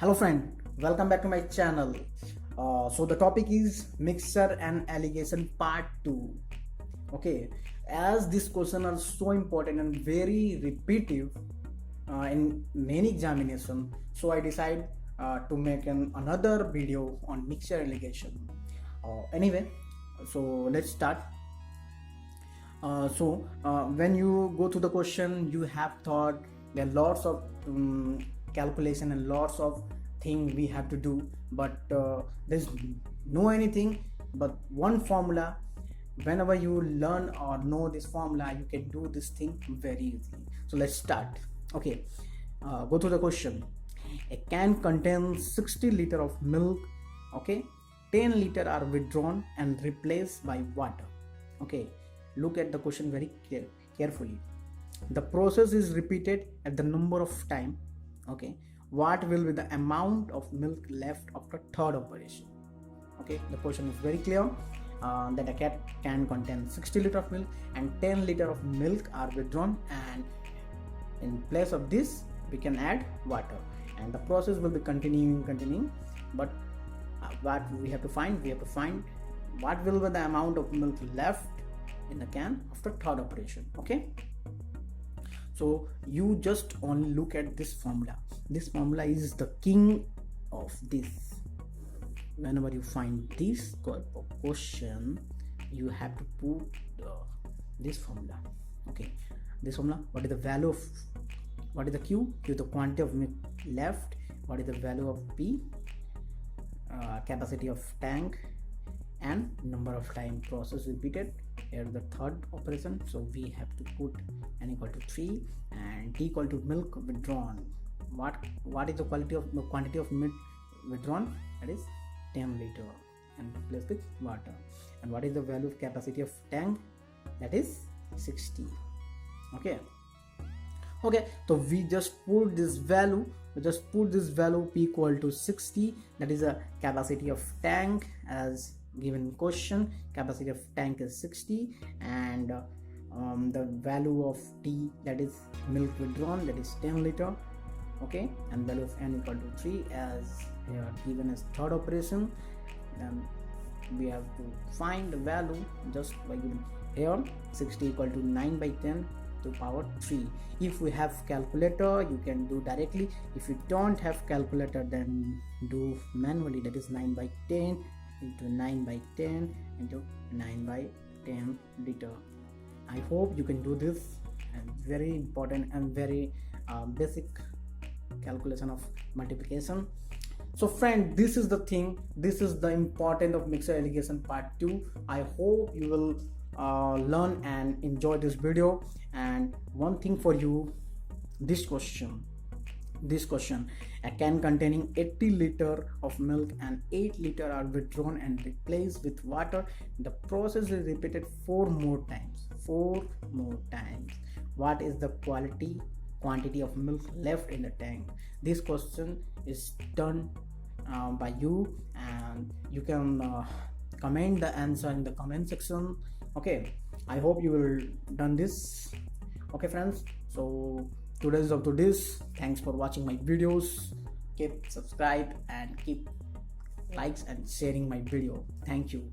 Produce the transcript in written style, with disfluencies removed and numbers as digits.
Hello friend, welcome back to my channel. So the topic is mixture and allegation part 2. Okay, as this question are so important and very repetitive in many examination, so I decide to make another video on mixture allegation. Anyway, so let's start. When you go to the question, you have thought there are lots of calculation and lots of thing we have to do, but there's no anything but one formula. Whenever you learn or know this formula, you can do this thing very easily. So let's start. Okay, go to the question. A can contains 60 liter of milk. Okay, 10 liter are withdrawn and replaced by water. Okay, look at the question very carefully. The process is repeated at the number of time. Okay, what will be the amount of milk left after third operation? Okay, the question is very clear that a cat can contain 60 liter of milk and 10 liter of milk are withdrawn, and in place of this we can add water, and the process will be continuing. But what we have to find what will be the amount of milk left in the can after third operation. Okay, so you just only look at this formula. This formula is the king of this. Whenever you find this question, you have to put this formula. Okay, this formula, what is the value of, what is the Q? Q is the quantity of milk left. What is the value of P? Capacity of tank, and number of time process repeated. Here the third operation, so we have to put n equal to 3 and t equal to milk withdrawn. What is the quantity of milk withdrawn? That is 10 liter and replace with water. And what is the value of capacity of tank? That is 60. Okay, so we just put this value, p equal to 60. That is a capacity of tank as given question. Capacity of tank is 60, and the value of T, that is milk withdrawn, that is 10 liter. Okay, and value of n equal to 3 as here given as third operation. Then we have to find the value just by giving here 60 equal to 9 by 10 to power 3. If we have calculator, you can do directly. If you don't have calculator, then do manually. That is 9 by 10 into 9 by 10 into 9 by 10 liter. I hope you can do this, and very important and very basic calculation of multiplication. So friend, this is the thing, this is the important of mixture allegation part 2. I hope you will learn and enjoy this video. And one thing for you, this question, a can containing 80 liter of milk and 8 liter are withdrawn and replaced with water. The process is repeated 4 more times. What is the quantity of milk left in the tank? This question is done by you, and you can comment the answer in the comment section. Okay, I hope you will done this. Okay friends, so today's up to this. Thanks for watching my videos. Keep subscribe and keep likes and sharing my video. Thank you.